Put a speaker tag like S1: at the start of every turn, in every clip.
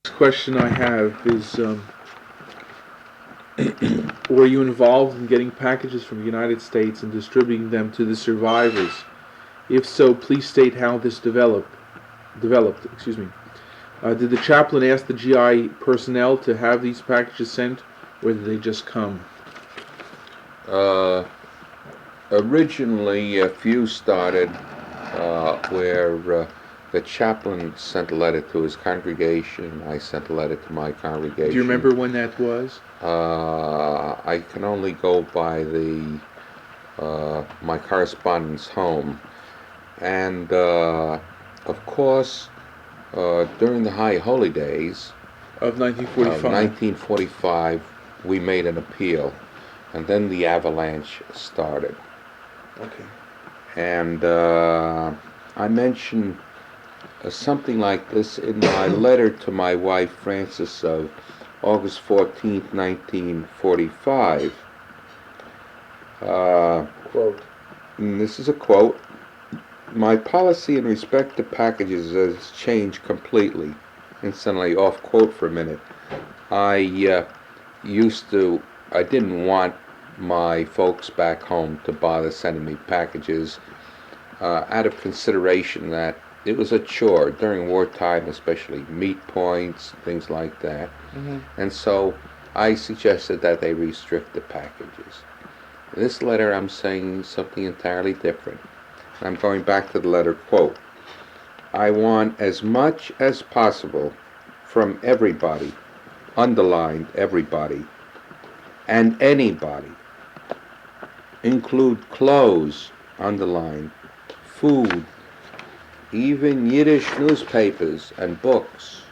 S1: question I have is, were you involved in getting packages from the United States and distributing them to the survivors? If so, please state how this developed. Did the chaplain ask the GI personnel to have these packages sent, or did they just come?
S2: Originally, a few started where the chaplain sent a letter to his congregation. I sent a letter to my congregation.
S1: Do you remember when that was?
S2: I can only go by the my correspondence home, and of course, during the High Holy Days
S1: of 1945,
S2: we made an appeal, and then the avalanche started.
S1: Okay.
S2: And I mentioned something like this in my letter to my wife Frances of August 14th, 1945.
S1: Quote.
S2: And this is a quote. My policy in respect to packages has changed completely. Instantly off quote for a minute. I didn't want my folks back home to bother sending me packages out of consideration that it was a chore during wartime, especially meat points, things like that.
S1: Mm-hmm.
S2: And so I suggested that they restrict the packages. In this letter I'm saying something entirely different. I'm going back to the letter, quote, I want as much as possible from everybody, underlined everybody, and anybody, include clothes, underlined, food, even Yiddish newspapers and books.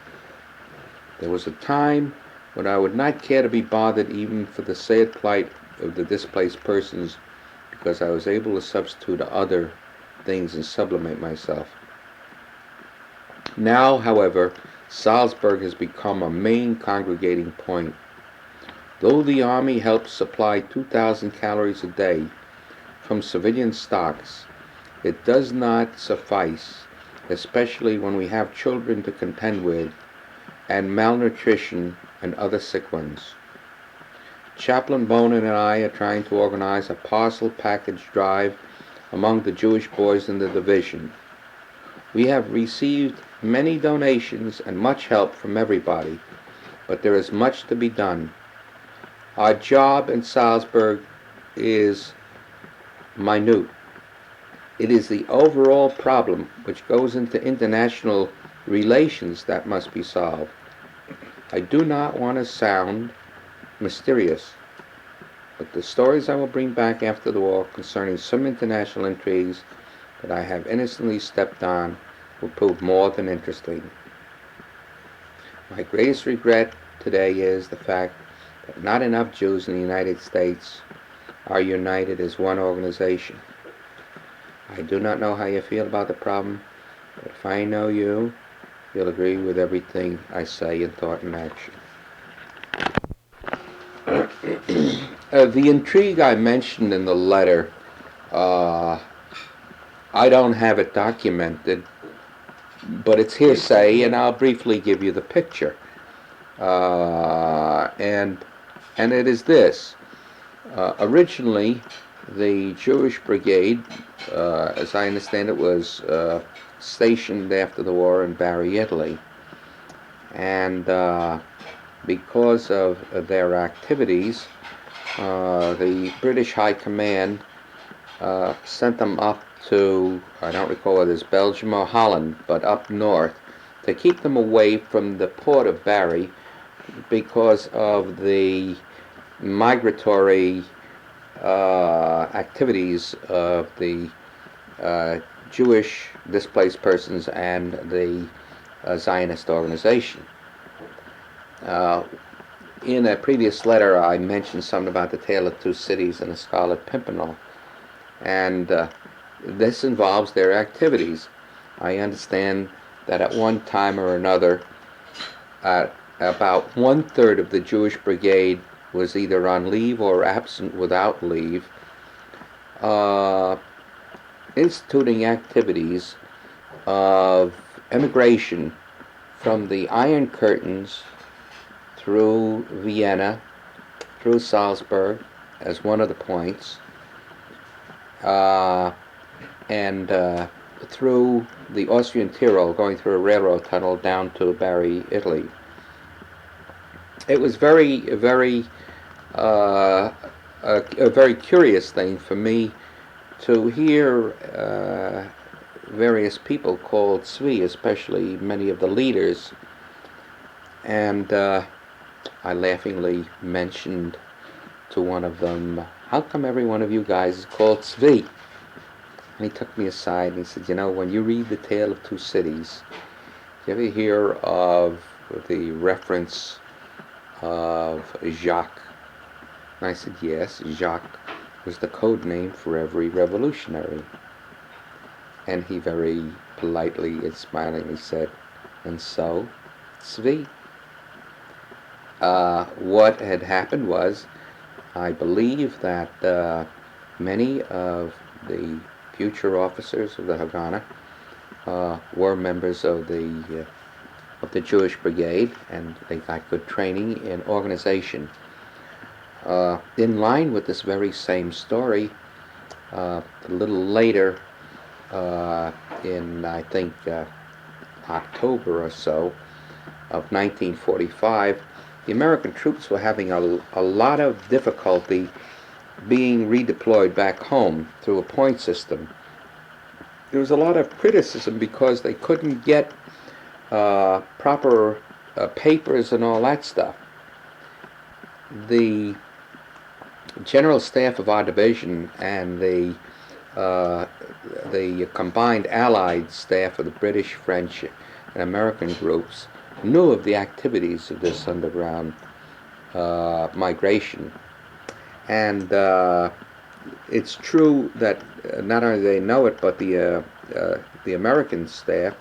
S2: There was a time when I would not care to be bothered even for the sad plight of the displaced persons, because I was able to substitute other things and sublimate myself. Now, however, Salzburg has become a main congregating point. Though the army helps supply 2,000 calories a day from civilian stocks, it does not suffice, especially when we have children to contend with and malnutrition and other sick ones. Chaplain Bonin and I are trying to organize a parcel package drive among the Jewish boys in the division. We have received many donations and much help from everybody, but there is much to be done. Our job in Salzburg is minute. It is the overall problem which goes into international relations that must be solved. I do not want to sound mysterious, but the stories I will bring back after the war concerning some international intrigues that I have innocently stepped on will prove more than interesting. My greatest regret today is the fact that not enough Jews in the United States are united as one organization. I do not know how you feel about the problem, but if I know you, you'll agree with everything I say in thought and action. The intrigue I mentioned in the letter, I don't have it documented, but it's hearsay, and I'll briefly give you the picture. And it is this. Originally, the Jewish Brigade, as I understand it, was stationed after the war in Bari, Italy. And because of their activities, the British High Command sent them up to, I don't recall whether it's Belgium or Holland, but up north, to keep them away from the port of Bari because of the migratory activities of the Jewish displaced persons and the Zionist organization. In a previous letter, I mentioned something about the Tale of Two Cities and the Scarlet Pimpernel, and this involves their activities. I understand that at one time or another, about 1/3 of the Jewish Brigade was either on leave or absent without leave, instituting activities of emigration from the Iron Curtains through Vienna, through Salzburg as one of the points, and through the Austrian Tyrol, going through a railroad tunnel down to Bari, Italy. It was a very curious thing for me to hear various people called Zwi, especially many of the leaders, and I laughingly mentioned to one of them, "How come every one of you guys is called Zwi?" And he took me aside and he said, "You know, when you read The Tale of Two Cities, do you ever hear of the reference of Jacques?" And I said, "Yes, Jacques was the code name for every revolutionary." And he very politely and smilingly said, "And so, Zwi." What had happened was, I believe that many of the future officers of the Haganah were members of the Jewish Brigade, and they got good training in organization. In line with this very same story, a little later, in I think October or so of 1945, the American troops were having a lot of difficulty being redeployed back home through a point system. There was a lot of criticism because they couldn't get proper papers and all that stuff. The general staff of our division and the combined Allied staff of the British, French, and American groups knew of the activities of this underground migration. And it's true that not only they know it, but the American staff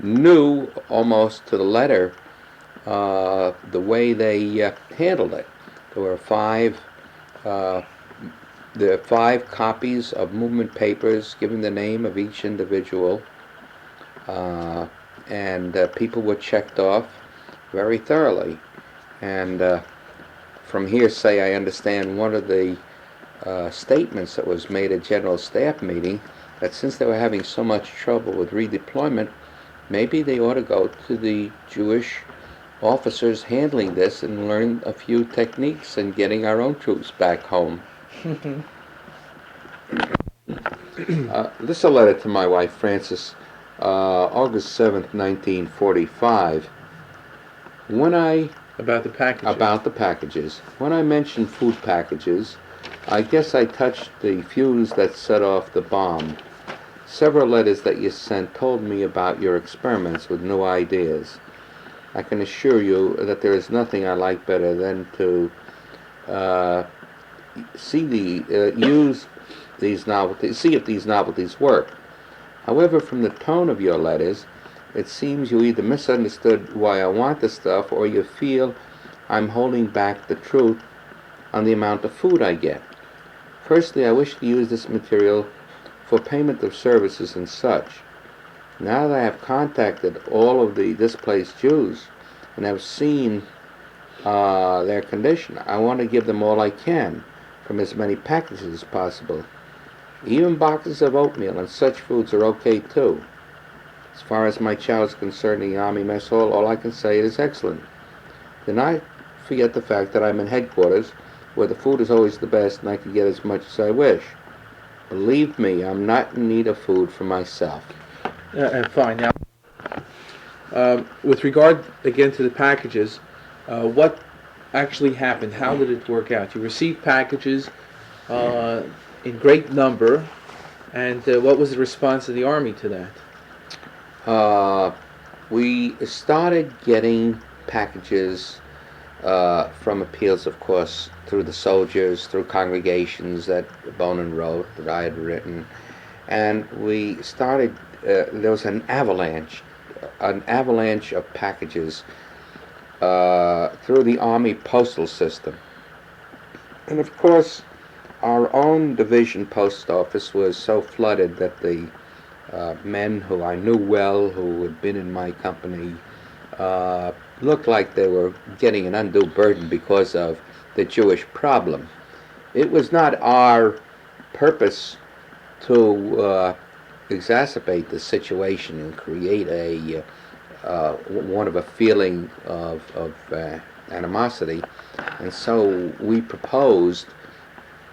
S2: knew almost to the letter the way they handled it. There were five copies of movement papers giving the name of each individual, and people were checked off very thoroughly. And from hearsay, I understand one of the statements that was made at General Staff meeting, that since they were having so much trouble with redeployment, maybe they ought to go to the Jewish officers handling this and learn a few techniques in getting our own troops back home. This is a letter to my wife, Frances, August 7th, 1945.
S1: About the packages.
S2: About the packages. When I mentioned food packages, I guess I touched the fuse that set off the bomb. Several letters that you sent told me about your experiments with new ideas. I can assure you that there is nothing I like better than to see if these novelties work. However, from the tone of your letters, it seems you either misunderstood why I want the stuff, or you feel I'm holding back the truth on the amount of food I get. Firstly, I wish to use this material for payment of services and such. Now that I have contacted all of the displaced Jews and have seen their condition, I want to give them all I can from as many packages as possible. Even boxes of oatmeal and such foods are okay too. As far as my child is concerned in the Army mess hall, all I can say is excellent. Do not forget the fact that I'm in headquarters, where the food is always the best and I can get as much as I wish. Believe me, I'm not in need of food for myself.
S1: Fine. Now, with regard again to the packages, what actually happened? How did it work out? You received packages in great number, and what was the response of the Army to that?
S2: We started getting packages from appeals, of course, through the soldiers, through congregations that Bonin wrote, that I had written, and we started, there was an avalanche of packages through the Army postal system. And of course, our own division post office was so flooded that the men who I knew well, who had been in my company looked like they were getting an undue burden because of the Jewish problem. It was not our purpose to exacerbate the situation and create one of a feeling of animosity, and so we proposed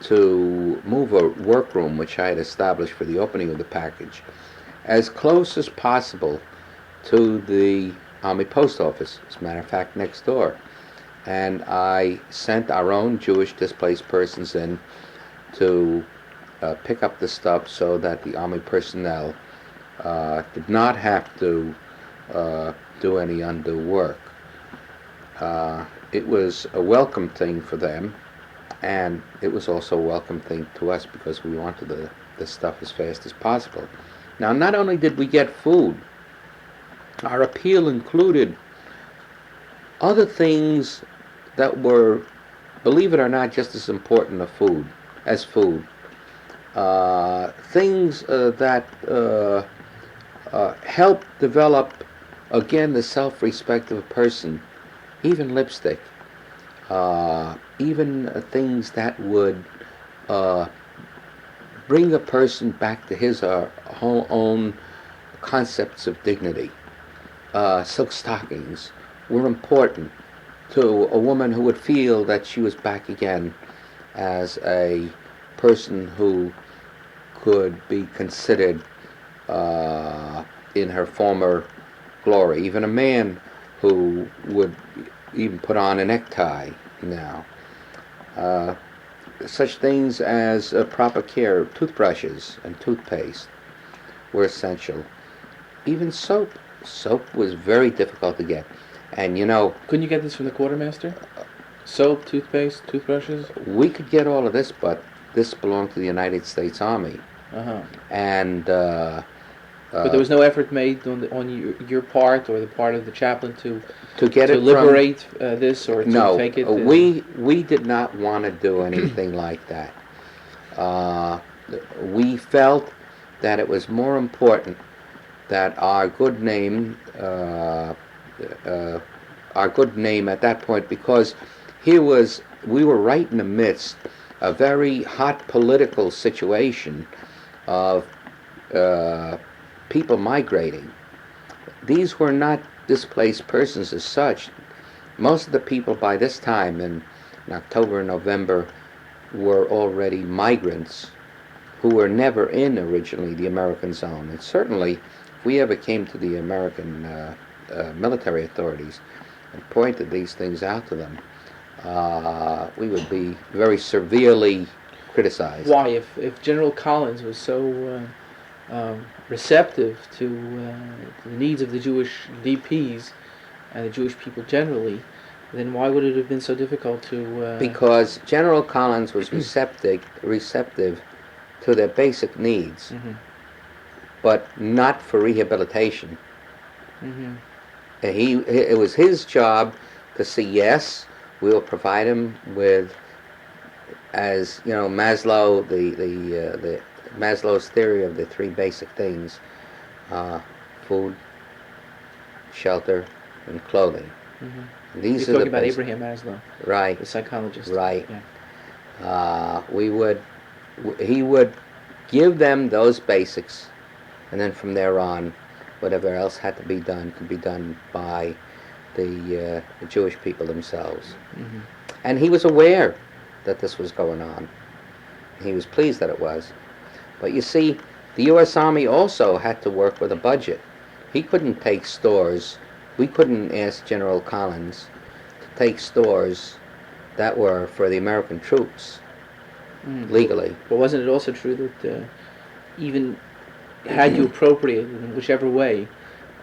S2: to move a workroom which I had established for the opening of the package as close as possible to the Army Post Office, as a matter of fact, next door. And I sent our own Jewish displaced persons in to pick up the stuff so that the Army personnel did not have to do any undue work. It was a welcome thing for them, and it was also a welcome thing to us because we wanted the stuff as fast as possible. Now, not only did we get food, our appeal included other things that were, believe it or not, just as important as food. Things that help develop, again, the self-respect of a person. Even lipstick. Even things that would bring a person back to his or her own concepts of dignity. Silk stockings were important to a woman who would feel that she was back again as a person who could be considered in her former glory. Even a man who would even put on a necktie now. Such things as proper care, toothbrushes and toothpaste were essential. Even soap. Soap was very difficult to get. And you know...
S1: Couldn't you get this from the quartermaster? Soap, toothpaste, toothbrushes?
S2: We could get all of this, but this belonged to the United States Army.
S1: Uh-huh.
S2: And...
S1: but there was no effort made on your part or the part of the chaplain to
S2: get it
S1: liberate this or to take it?
S2: We did not want to do anything like that. We felt that it was more important that our good name at that point, because we were right in the midst of a very hot political situation of people migrating. These were not displaced persons as such. Most of the people by this time in October and November were already migrants who were never in originally the American zone. And certainly, if we ever came to the American military authorities and pointed these things out to them, we would be very severely criticized.
S1: Why? If General Collins was so receptive to the needs of the Jewish DPs and the Jewish people generally, then why would it have been so difficult to...
S2: Because General Collins was receptive to their basic needs,
S1: mm-hmm.
S2: but not for rehabilitation.
S1: Mm-hmm.
S2: It was his job to say, yes, we will provide him with, as you know, Maslow, the Maslow's theory of the three basic things, food, shelter, and clothing.
S1: Mm-hmm.
S2: And these
S1: You're
S2: are
S1: talking about Abraham Maslow,
S2: right,
S1: the psychologist.
S2: Right.
S1: Yeah.
S2: He would give them those basics, and then from there on, whatever else had to be done could be done by the Jewish people themselves.
S1: Mm-hmm.
S2: And he was aware that this was going on. He was pleased that it was. But you see, the U.S. Army also had to work with a budget. He couldn't take stores. We couldn't ask General Collins to take stores that were for the American troops legally.
S1: But wasn't it also true that even had you appropriated in whichever way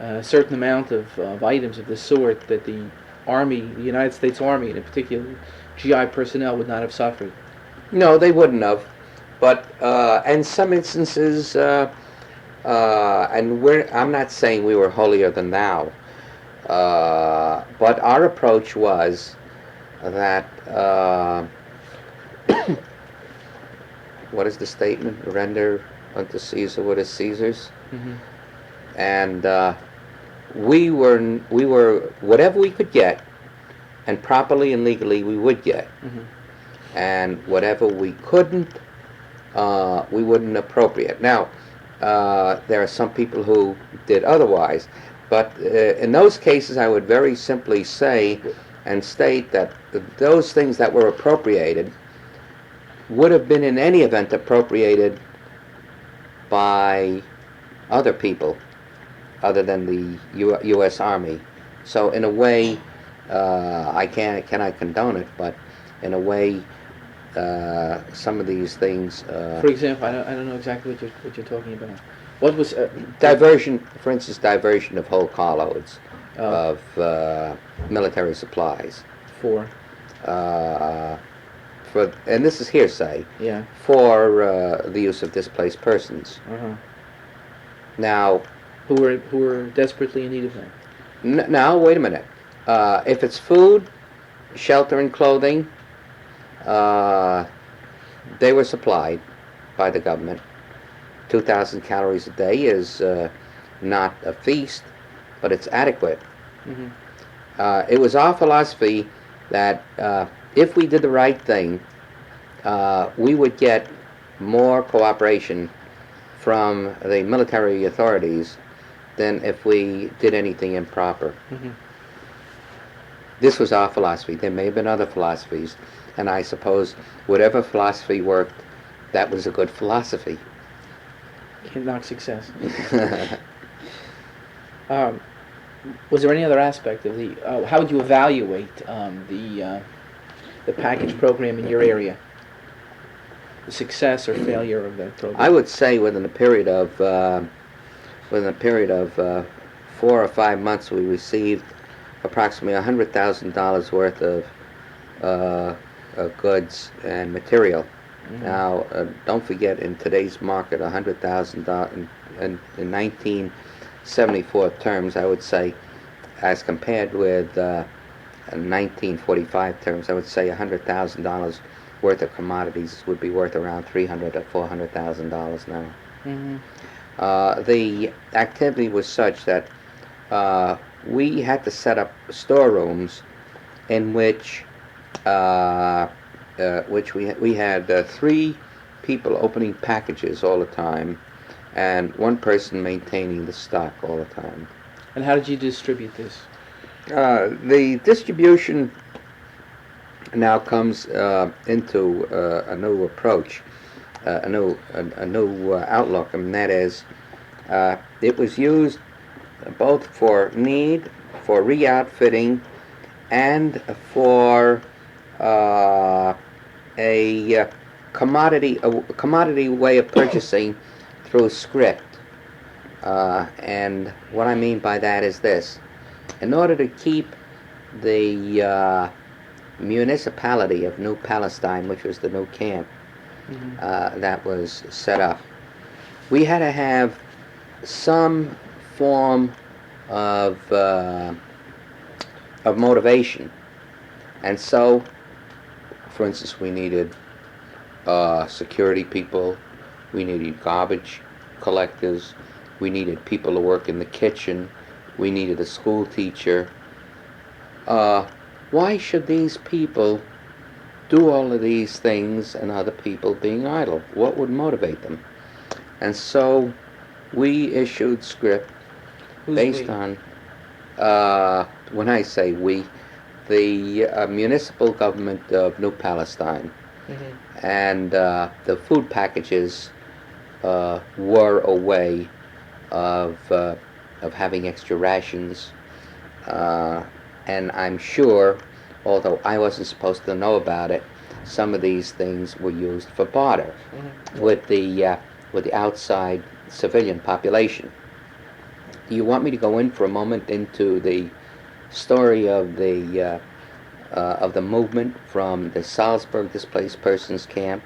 S1: a certain amount of items of this sort, that the Army, the United States Army, and in particular GI personnel, would not have suffered?
S2: No, they wouldn't have. But in some instances, and I'm not saying we were holier than thou, but our approach was that, what is the statement? Render unto Caesar what is Caesar's.
S1: Mm-hmm.
S2: And we were whatever we could get, and properly and legally we would get, and whatever we couldn't, we wouldn't appropriate. Now, there are some people who did otherwise, but in those cases, I would very simply say and state that those things that were appropriated would have been in any event appropriated by other people other than the U.S. Army. So in a way, I cannot condone it, but in a way, some of these things...
S1: For example, I don't know exactly what you're talking about. What was...
S2: diversion, for instance, diversion of whole carloads of military supplies.
S1: For?
S2: And this is hearsay,
S1: Yeah.
S2: for the use of displaced persons. Now...
S1: Who were desperately in need of that?
S2: Now, wait a minute. If it's food, shelter, and clothing, they were supplied by the government. 2,000 calories a day is not a feast, but it's adequate. It was our philosophy that if we did the right thing, we would get more cooperation from the military authorities than if we did anything improper. This was our philosophy. There may have been other philosophies, and I suppose whatever philosophy worked, that was a good philosophy.
S1: Can't knock success. Was there any other aspect of the... how would you evaluate the package program in your area? The success or failure of that program?
S2: I would say within a period of 4 or 5 months, we received approximately $100,000 worth of goods and material. Now, don't forget, in today's market, $100,000 in 1974 terms, I would say, as compared with 1945 terms, I would say $100,000 worth of commodities would be worth around $300,000 or $400,000 now. The activity was such that we had to set up storerooms in which we had 3 people opening packages all the time, and 1 person maintaining the stock all the time.
S1: And how did you distribute this?
S2: The distribution now comes into a new approach, a new outlook, and that is, it was used both for need, for re-outfitting, and for a commodity way of purchasing through script. And what I mean by that is this: in order to keep the municipality of New Palestine, which was the new camp that was set up, we had to have some form of motivation. And so, for instance, we needed security people, we needed garbage collectors, we needed people to work in the kitchen, we needed a school teacher. Why should these people do all of these things and other people being idle? What would motivate them? And so we issued script based on, when I say we, the municipal government of New Palestine. And the food packages were a way of having extra rations. And I'm sure, although I wasn't supposed to know about it, some of these things were used for barter with the outside civilian population. Do you want me to go in for a moment into the story of the movement from the Salzburg displaced persons camp?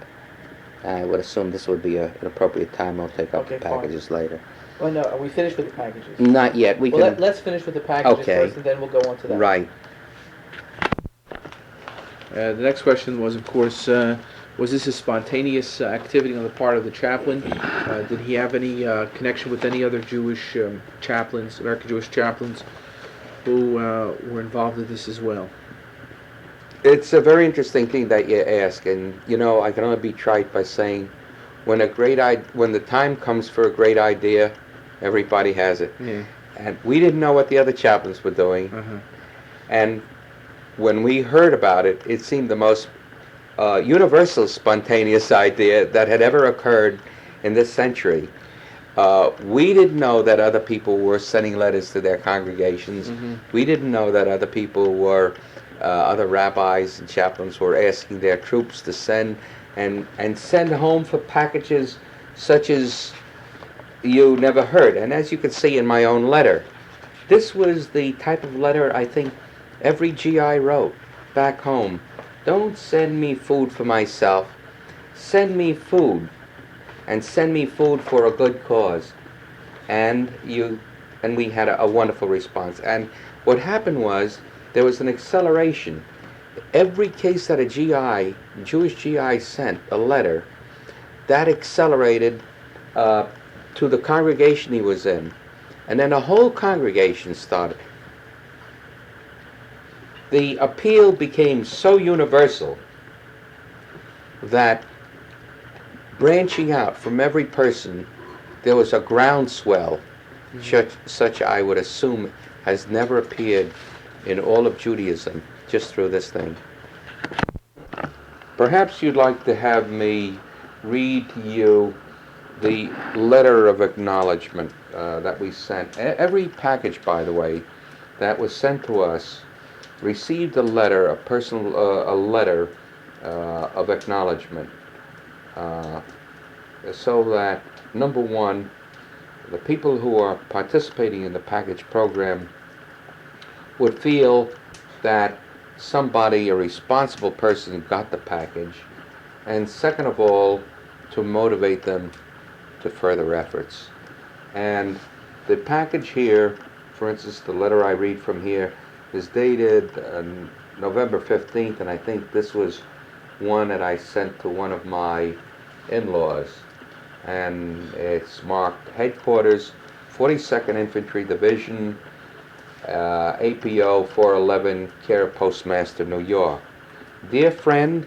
S2: I would assume this would be an appropriate time. We'll take up the packages later.
S1: Well, no, are we finished with the packages?
S2: Not yet.
S1: Let's finish with the packages
S2: Okay.
S1: first, and then we'll go on to that.
S2: Right.
S1: The next question was, of course, Was this a spontaneous activity on the part of the chaplain? Did he have any connection with any other Jewish chaplains, American Jewish chaplains, who were involved in this as well?
S2: It's a very interesting thing that you ask, and you know, I can only be trite by saying, when the time comes for a great idea, everybody has it.
S1: Yeah.
S2: And we didn't know what the other chaplains were doing, and when we heard about it, it seemed the most universal spontaneous idea that had ever occurred in this century. We didn't know that other people were sending letters to their congregations. We didn't know that other people were, other rabbis and chaplains were asking their troops to send and send home for packages such as you never heard. And as you can see in my own letter, this was the type of letter I think every GI wrote back home. Don't send me food for myself. Send me food, and send me food for a good cause. And we had a wonderful response. And what happened was there was an acceleration. Every case that a Jewish GI sent a letter, that accelerated to the congregation he was in. And then a whole congregation started. The appeal became so universal that branching out from every person, there was a groundswell, such I would assume has never appeared in all of Judaism, just through this thing. Perhaps you'd like to have me read to you the letter of acknowledgement that we sent. Every package, by the way, that was sent to us received a letter, a letter of acknowledgement, so that, number one, the people who are participating in the package program would feel that somebody, a responsible person, got the package, and second of all, to motivate them to further efforts. And the package here, for instance, the letter I read from here, is dated November 15th, and I think this was one that I sent to one of my in-laws. And it's marked Headquarters, 42nd Infantry Division, APO 411, care of Postmaster, New York. Dear friend,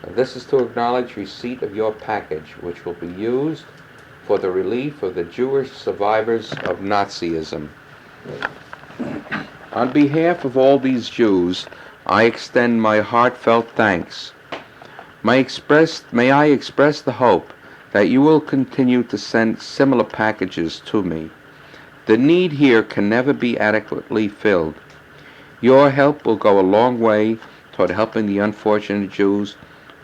S2: this is to acknowledge receipt of your package, which will be used for the relief of the Jewish survivors of Nazism. On behalf of all these Jews, I extend my heartfelt thanks. May I express the hope that you will continue to send similar packages to me. The need here can never be adequately filled. Your help will go a long way toward helping the unfortunate Jews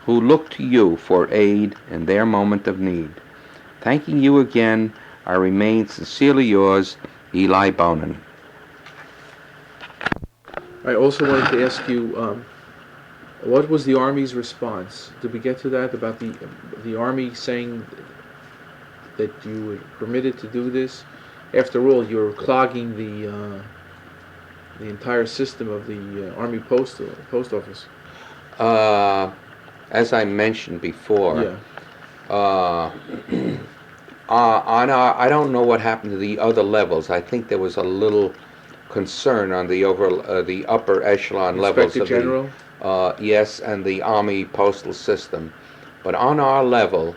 S2: who look to you for aid in their moment of need. Thanking you again, I remain sincerely yours, Eli Bonin.
S1: I also wanted to ask you, what was the Army's response? Did we get to that, about the Army saying that you were permitted to do this? After all, you were clogging the entire system of the Army post office.
S2: As I mentioned before,
S1: Yeah.
S2: I don't know what happened to the other levels. I think there was a little concern on the upper echelon levels of
S1: General?
S2: Yes, and the Army postal system. But on our level,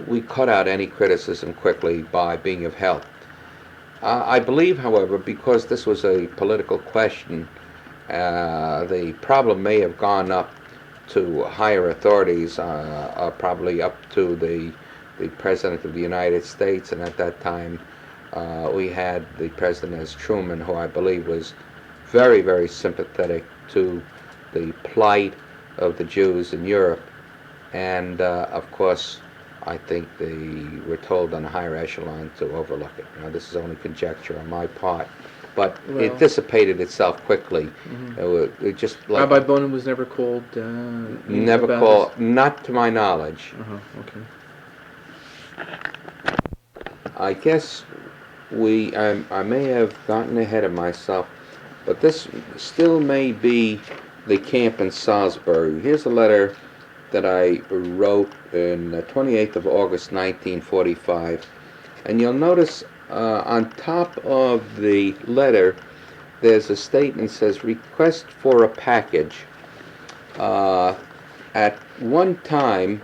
S2: we cut out any criticism quickly by being of help. I believe, however, because this was a political question, the problem may have gone up to higher authorities, probably up to the President of the United States, and at that time we had the President as Truman, who I believe was very, very sympathetic to the plight of the Jews in Europe. And of course, I think they were told on a higher echelon to overlook it. Now, this is only conjecture on my part, but it dissipated itself quickly.
S1: Mm-hmm.
S2: It just like
S1: Rabbi Bonin was never called.
S2: Never called, this? Not to my knowledge.
S1: Okay.
S2: I guess I may have gotten ahead of myself, but this still may be the camp in Salzburg. Here's a letter that I wrote on the 28th of August 1945, and you'll notice on top of the letter there's a statement that says request for a package. At one time,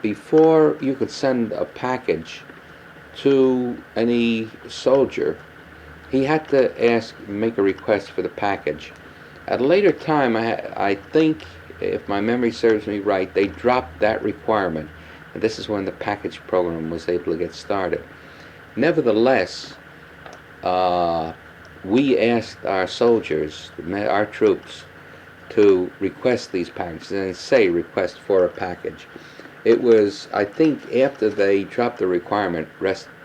S2: before you could send a package to any soldier, he had to make a request for the package. At a later time, I think, if my memory serves me right, they dropped that requirement, and this is when the package program was able to get started. Nevertheless, we asked our soldiers, our troops, to request these packages, and they say request for a package. It was, I think, after they dropped the requirement,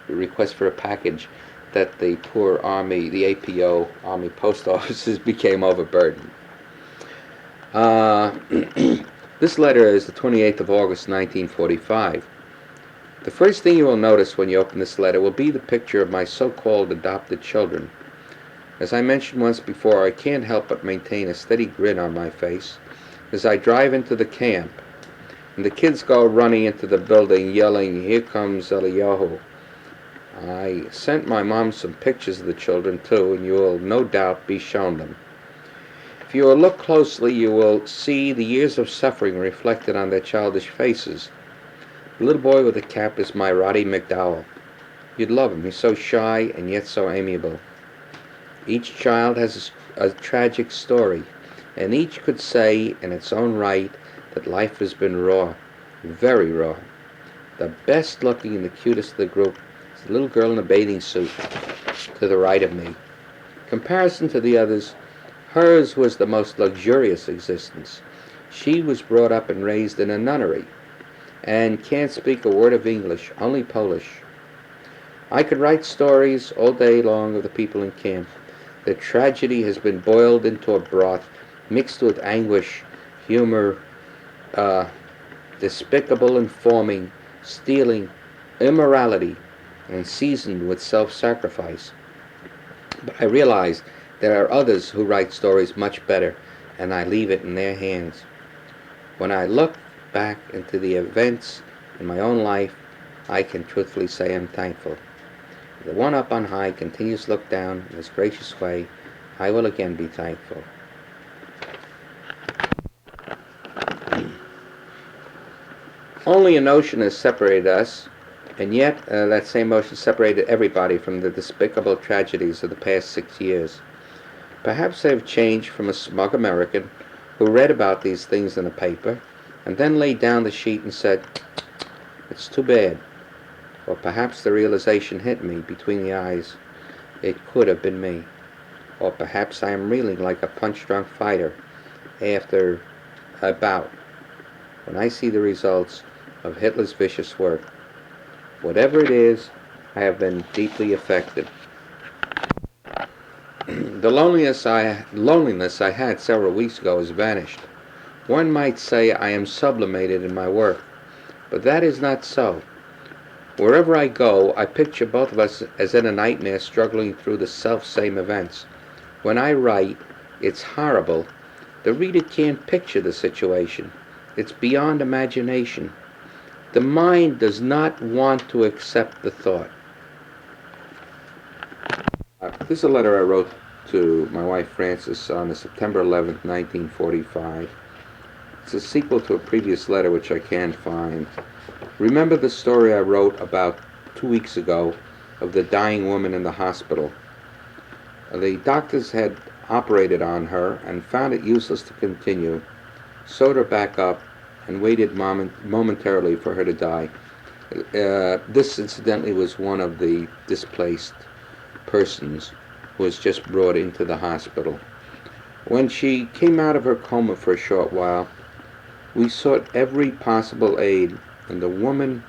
S2: request for a package, that the poor Army, the APO, Army Post Offices, became overburdened. This letter is the 28th of August, 1945. The first thing you will notice when you open this letter will be the picture of my so-called adopted children. As I mentioned once before, I can't help but maintain a steady grin on my face as I drive into the camp, and the kids go running into the building yelling, "Here comes Eliyahu." I sent my mom some pictures of the children too, and you will no doubt be shown them. If you will look closely, you will see the years of suffering reflected on their childish faces. The little boy with the cap is my Roddy McDowell. You'd love him. He's so shy and yet so amiable. Each child has a tragic story, and each could say in its own right that life has been raw, very raw. The best looking and the cutest of the group is the little girl in a bathing suit to the right of me. In comparison to the others, hers was the most luxurious existence. She was brought up and raised in a nunnery and can't speak a word of English, only Polish. I could write stories all day long of the people in camp. Their tragedy has been boiled into a broth, mixed with anguish, humor, despicable informing, stealing, immorality, and seasoned with self-sacrifice. But I realize there are others who write stories much better, and I leave it in their hands. When I look back into the events in my own life, I can truthfully say I'm thankful. The one up on high continues to look down in his gracious way. I will again be thankful. Only an ocean has separated us, and yet that same ocean separated everybody from the despicable tragedies of the past 6 years. Perhaps I have changed from a smug American who read about these things in the paper and then laid down the sheet and said, "It's too bad." Or perhaps the realization hit me between the eyes, it could have been me. Or perhaps I am reeling like a punch-drunk fighter after a bout when I see the results of Hitler's vicious work. Whatever it is, I have been deeply affected. The loneliness I had several weeks ago has vanished. One might say I am sublimated in my work, but that is not so. Wherever I go, I picture both of us as in a nightmare struggling through the self-same events. When I write, it's horrible. The reader can't picture the situation. It's beyond imagination. The mind does not want to accept the thought. This is a letter I wrote to my wife Frances on September 11th, 1945. It's a sequel to a previous letter which I can't find. Remember the story I wrote about 2 weeks ago of the dying woman in the hospital? The doctors had operated on her and found it useless to continue, sewed her back up, and waited momentarily for her to die. This, incidentally, was one of the displaced persons who was just brought into the hospital. When she came out of her coma for a short while, we sought every possible aid, and the woman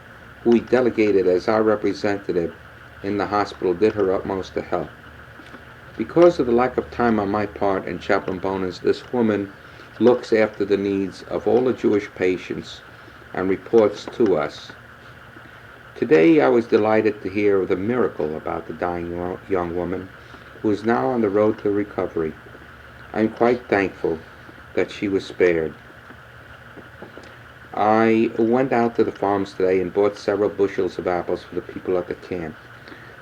S2: who we delegated as our representative in the hospital did her utmost to help. Because of the lack of time on my part and Chaplain Bonan's, this woman looks after the needs of all the Jewish patients and reports to us. Today I was delighted to hear of the miracle about the dying young woman who is now on the road to recovery. I am quite thankful that she was spared. I went out to the farms today and bought several bushels of apples for the people at the camp.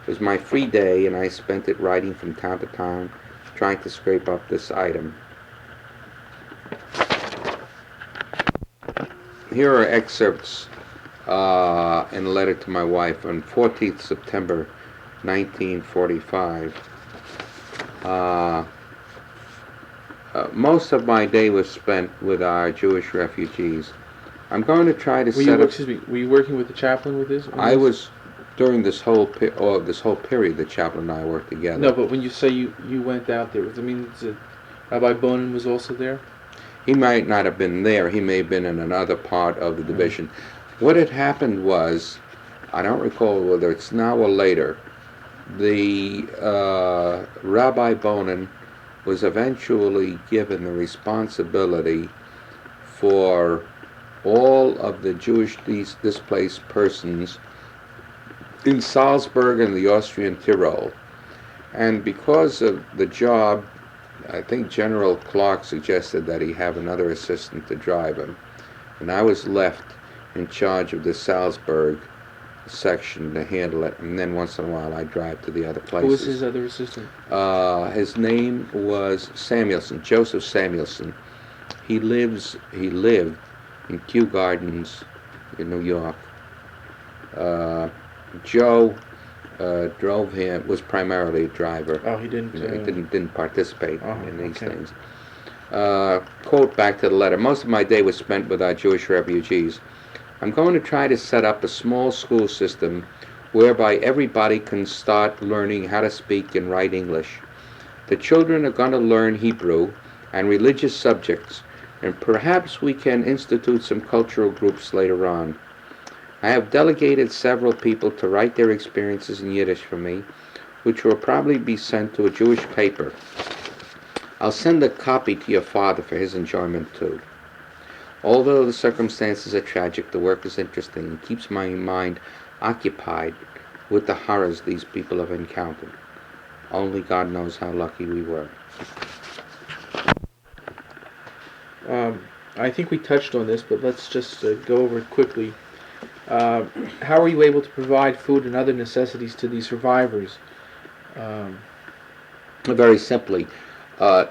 S2: It was my free day, and I spent it riding from town to town, trying to scrape up this item. Here are excerpts in a letter to my wife on 14th September 1945. Most of my day was spent with our Jewish refugees. I'm going to try to set up...
S1: Excuse me, were you working with the chaplain with this?
S2: I was, during this whole period, the chaplain and I worked together.
S1: No, but when you say you went out there, I mean, Rabbi Bonin was also there?
S2: He might not have been there. He may have been in another part of the division. What had happened was, I don't recall whether it's now or later, the Rabbi Bonin was eventually given the responsibility for all of the Jewish displaced persons in Salzburg and the Austrian Tyrol. And because of the job, I think General Clark suggested that he have another assistant to drive him. And I was left in charge of the Salzburg section to handle it, and then once in a while I drive to the other places.
S1: Who was his other assistant?
S2: His name was Samuelson, Joseph Samuelson. He lived in Kew Gardens in New York. Joe drove him, was primarily a driver.
S1: Oh, he didn't...
S2: He didn't participate in these things. Quote back to the letter, most of my day was spent with our Jewish refugees. I'm going to try to set up a small school system whereby everybody can start learning how to speak and write English. The children are going to learn Hebrew and religious subjects, and perhaps we can institute some cultural groups later on. I have delegated several people to write their experiences in Yiddish for me, which will probably be sent to a Jewish paper. I'll send a copy to your father for his enjoyment too. Although the circumstances are tragic, the work is interesting and keeps my mind occupied with the horrors these people have encountered. Only God knows how lucky we were.
S1: I think we touched on this, but let's just go over it quickly. How were you able to provide food and other necessities to these survivors?
S2: Very simply.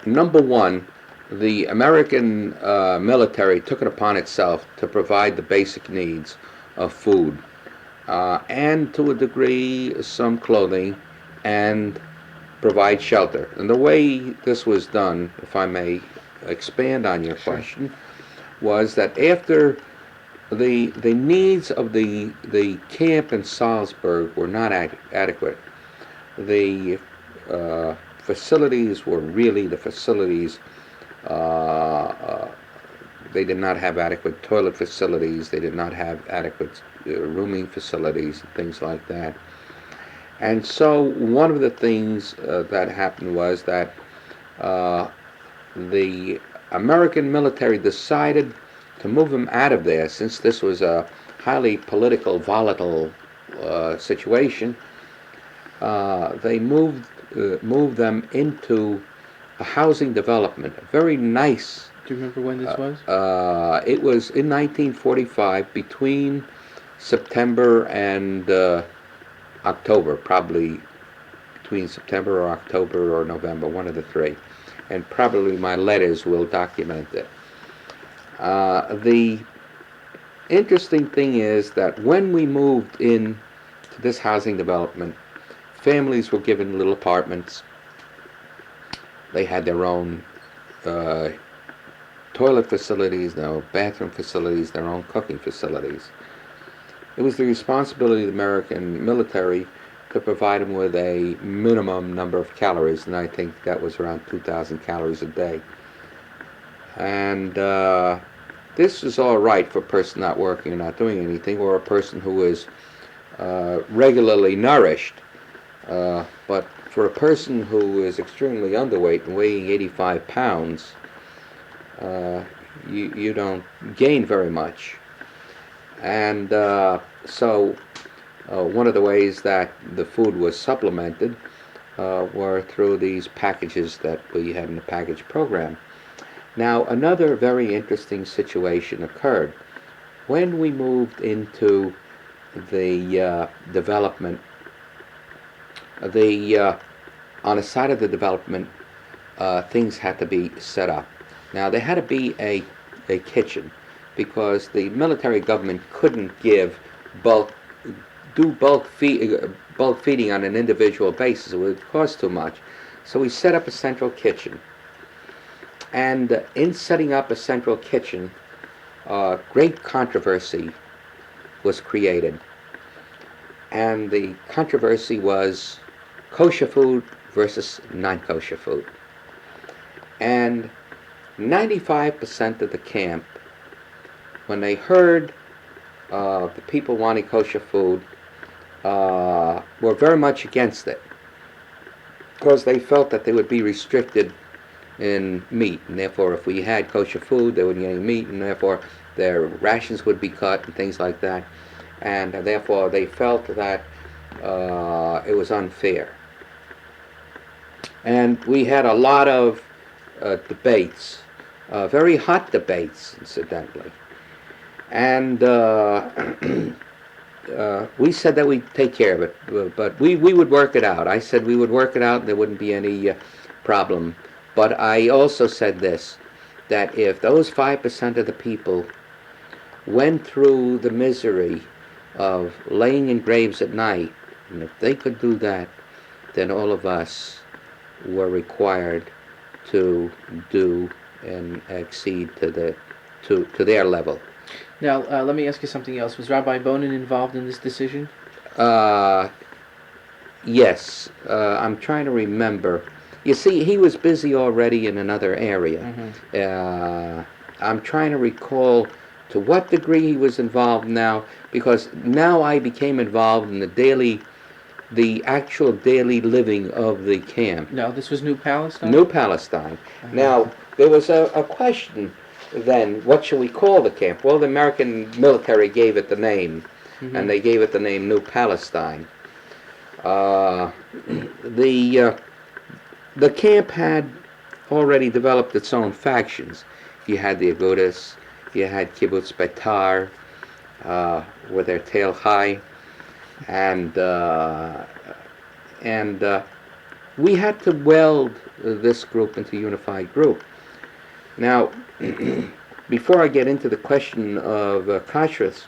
S2: Number one, the American military took it upon itself to provide the basic needs of food and, to a degree, some clothing, and provide shelter. And the way this was done, if I may expand on your question, was that after the needs of the camp in Salzburg were not adequate, the facilities were really the facilities. They did not have adequate toilet facilities. They did not have adequate rooming facilities and things like that. And so one of the things that happened was that the American military decided to move them out of there, since this was a highly political, volatile situation. They moved them into a housing development, a very nice.
S1: Do you remember when this was?
S2: It was in 1945, between September and October, probably between September or October or November, one of the three. And probably my letters will document it. The interesting thing is that when we moved in to this housing development, families were given little apartments. They had their own toilet facilities, their own bathroom facilities, their own cooking facilities. It was the responsibility of the American military to provide them with a minimum number of calories, and I think that was around 2,000 calories a day. And this is all right for a person not working or not doing anything, or a person who is regularly nourished. But for a person who is extremely underweight and weighing 85 pounds, you don't gain very much. And so one of the ways that the food was supplemented were through these packages that we had in the package program. Now, another very interesting situation occurred. when we moved into the development, on the side of the development, things had to be set up. Now, there had to be a kitchen, because the military government couldn't do bulk feeding on an individual basis. It would cost too much. So we set up a central kitchen. And in setting up a central kitchen, great controversy was created. And the controversy was kosher food versus non-kosher food. And 95% of the camp, when they heard the people wanting kosher food, were very much against it, because they felt that they would be restricted in meat, and therefore if we had kosher food, they wouldn't get any meat, and therefore their rations would be cut and things like that, and therefore they felt that it was unfair. And we had a lot of debates, very hot debates, incidentally. And we said that we'd take care of it, but we would work it out. I said we would work it out and there wouldn't be any problem. But I also said this, that if those 5% of the people went through the misery of laying in graves at night, and if they could do that, then all of us were required to do and accede to their level.
S1: Now, let me ask you something else. Was Rabbi Bonin involved in this decision?
S2: Yes. I'm trying to remember. You see, he was busy already in another area. Mm-hmm. I'm trying to recall to what degree he was involved now, because now I became involved in the actual daily living of the camp.
S1: No, this was New Palestine?
S2: New Palestine. Mm-hmm. Now, there was a question then, what shall we call the camp? Well, the American military gave it the name, mm-hmm. and they gave it the name New Palestine. The camp had already developed its own factions. You had the Agudas, you had Kibbutz Betar, with their tail high, and we had to weld this group into a unified group. Now, before I get into the question of kashrus,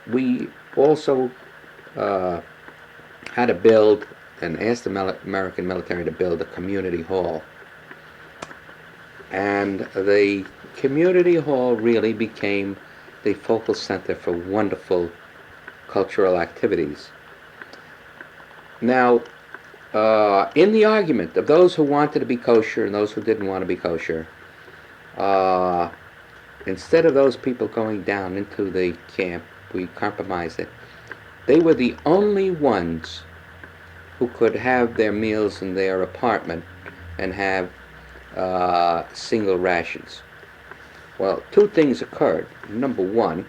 S2: we also had to build and asked the American military to build a community hall. And the community hall really became the focal center for wonderful cultural activities. Now, in the argument of those who wanted to be kosher and those who didn't want to be kosher, instead of those people going down into the camp, we compromised it. They were the only ones who could have their meals in their apartment and have single rations. Well, two things occurred. Number one,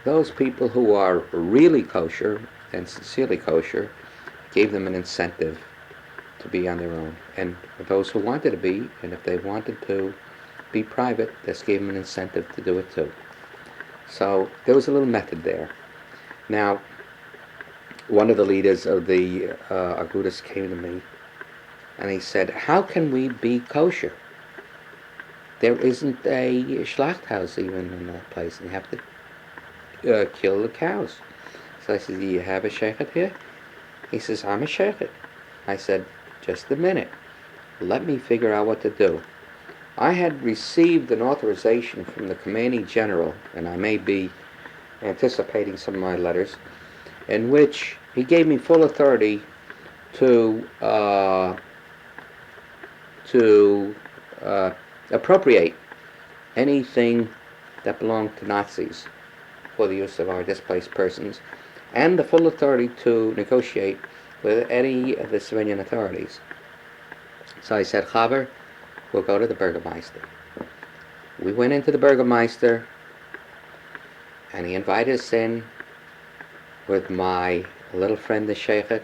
S2: those people who are really kosher and sincerely kosher gave them an incentive to be on their own. And those who wanted to be, and if they wanted to be private, this gave them an incentive to do it too. So there was a little method there. Now, one of the leaders of the Agudas came to me and he said, how can we be kosher? There isn't a Schlachthaus even in that place, and you have to kill the cows. So I said, do you have a sheikhet here? He says, I'm a sheikhet. I said, just a minute. Let me figure out what to do. I had received an authorization from the commanding general, and I may be anticipating some of my letters, in which he gave me full authority to appropriate anything that belonged to Nazis for the use of our displaced persons, and the full authority to negotiate with any of the civilian authorities. So I said, Chaver, we'll go to the Burgermeister. We went into the Burgermeister, and he invited us in with my little friend, the Sheikhet,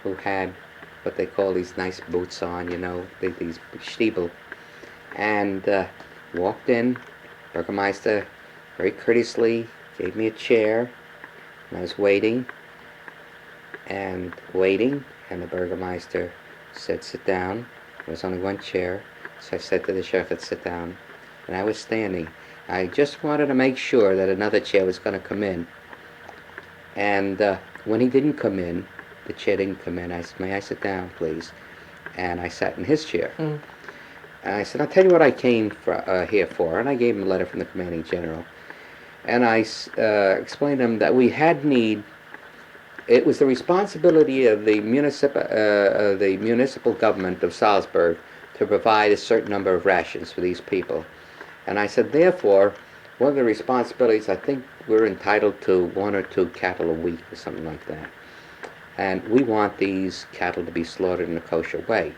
S2: who had what they call these nice boots on, you know, these stiebel, and walked in,
S3: Burgermeister very courteously gave me a chair, and I was waiting, and the Burgermeister said, sit down. There was only one chair, so I said to the sheriff, sit down, and I was standing. I just wanted to make sure that another chair was going to come in, and when he didn't come in, the chair didn't come in, I said, may I sit down, please? And I sat in his chair. And I said, I'll tell you what I came here for. And I gave him a letter from the commanding general. And I explained to him that we had need. It was the responsibility of the municipal government of Salzburg to provide a certain number of rations for these people. And I said, therefore, one of the responsibilities, I think we're entitled to 1 or 2 cattle a week or something like that. And we want these cattle to be slaughtered in a kosher way.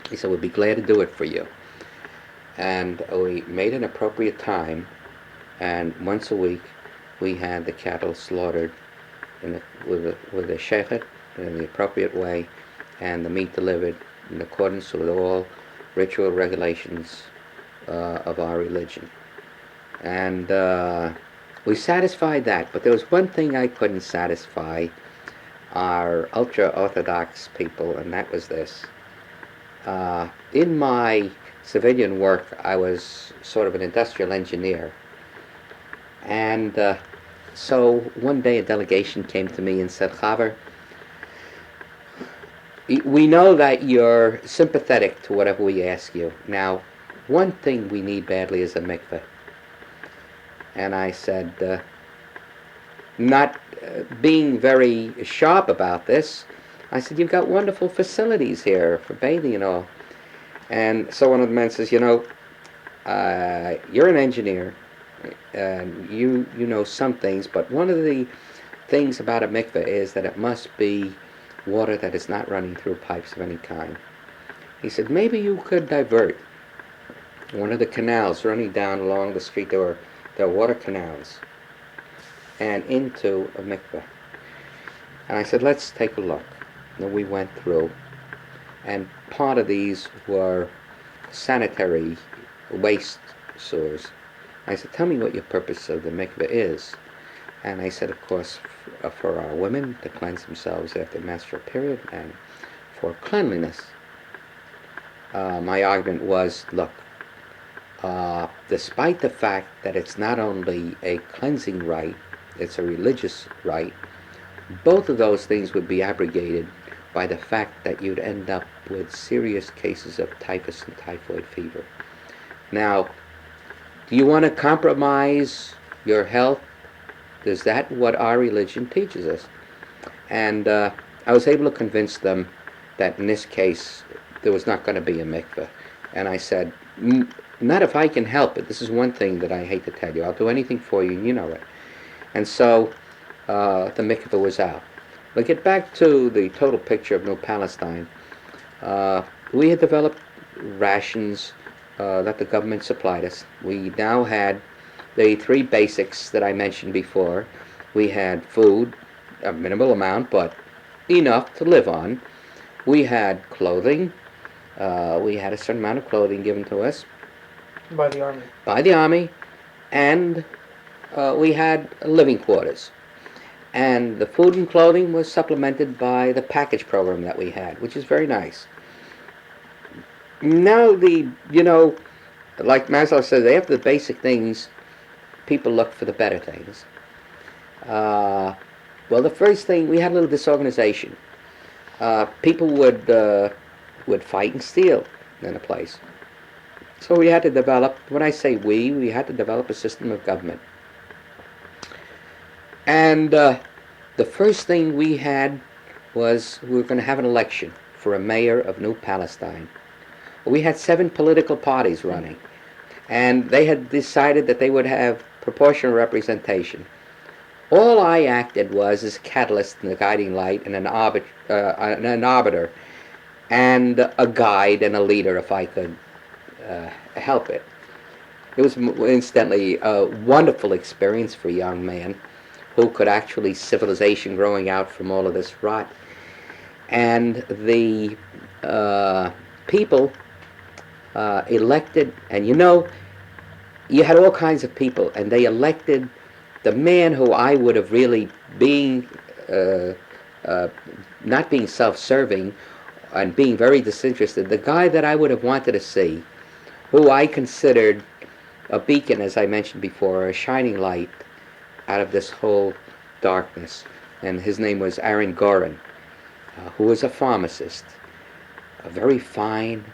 S3: He said, we'd be glad to do it for you. And we made an appropriate time, and once a week we had the cattle slaughtered with a shechet in the appropriate way, and the meat delivered in accordance with all ritual regulations of our religion. And we satisfied that, but there was one thing I couldn't satisfy our ultra-Orthodox people, and that was this. In my civilian work, I was sort of an industrial engineer. And so one day a delegation came to me and said, Chaver, we know that you're sympathetic to whatever we ask you. Now, one thing we need badly is a mikveh. And I said, not being very sharp about this, I said, you've got wonderful facilities here for bathing and all. And so one of the men says, you know, you're an engineer, and you know some things, but one of the things about a mikveh is that it must be water that is not running through pipes of any kind. He said, maybe you could divert one of the canals running down along the street. There were water canals, and into a mikveh. And I said, let's take a look. And we went through, and part of these were sanitary waste sewers. I said, tell me what your purpose of the mikveh is. And I said, of course, for our women to cleanse themselves after the menstrual period, and for cleanliness. My argument was, look, despite the fact that it's not only a cleansing rite, it's a religious rite, both of those things would be abrogated by the fact that you'd end up with serious cases of typhus and typhoid fever. Now, do you want to compromise your health? Is that what our religion teaches us? And I was able to convince them that in this case there was not going to be a mikveh. And I said, not if I can help it. This is one thing that I hate to tell you. I'll do anything for you, and you know it. And so the mikveh was out. But get back to the total picture of New Palestine. We had developed rations that the government supplied us. We now had the 3 basics that I mentioned before. We had food, a minimal amount, but enough to live on. We had clothing. We had a certain amount of clothing given to us.
S4: By the army.
S3: By the army. And we had living quarters. And the food and clothing was supplemented by the package program that we had, which is very nice. Now like Maslow says, after the basic things, people look for the better things. Well, the first thing, we had a little disorganization. People would fight and steal in a place. So we had to develop, when I say we had to develop a system of government. And the first thing we had was we were going to have an election for a mayor of New Palestine. We had 7 political parties running, and they had decided that they would have proportional representation. All I acted was as a catalyst and a guiding light and an arbiter and a guide and a leader if I could help it. It was incidentally a wonderful experience for a young man who could actually civilization growing out from all of this rot. And the people elected, and you had all kinds of people, and they elected the man who I would have really being not being self-serving and being very disinterested, the guy that I would have wanted to see, who I considered a beacon, as I mentioned before, a shining light out of this whole darkness. And his name was Aaron Gorin, who was a pharmacist, a very fine,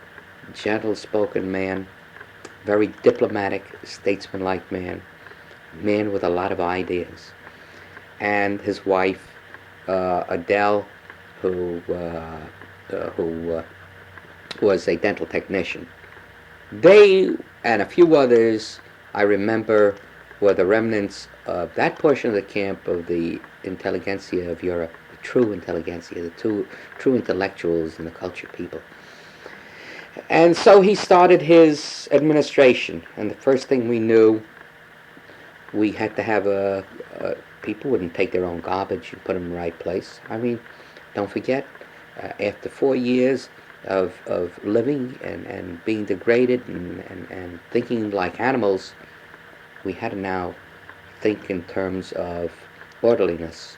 S3: gentle-spoken man, very diplomatic, statesman-like man with a lot of ideas. And his wife, Adele, who was a dental technician. They and a few others, I remember, were the remnants of that portion of the camp of the intelligentsia of Europe, the true intelligentsia, the true intellectuals and the cultured people. And so he started his administration, and the first thing we knew, we had to have people wouldn't take their own garbage and put them in the right place. I mean, don't forget, after 4 years of living and being degraded and thinking like animals, we had to now think in terms of orderliness.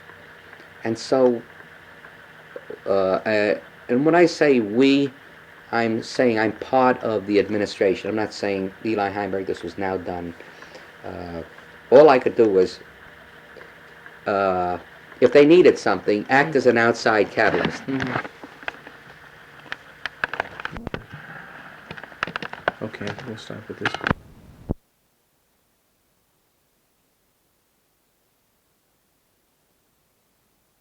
S3: And so, and when I say we, I'm saying I'm part of the administration. I'm not saying Eli Heimberg, this was now done. All I could do was, if they needed something, act as an outside catalyst.
S1: Okay, we'll stop with this.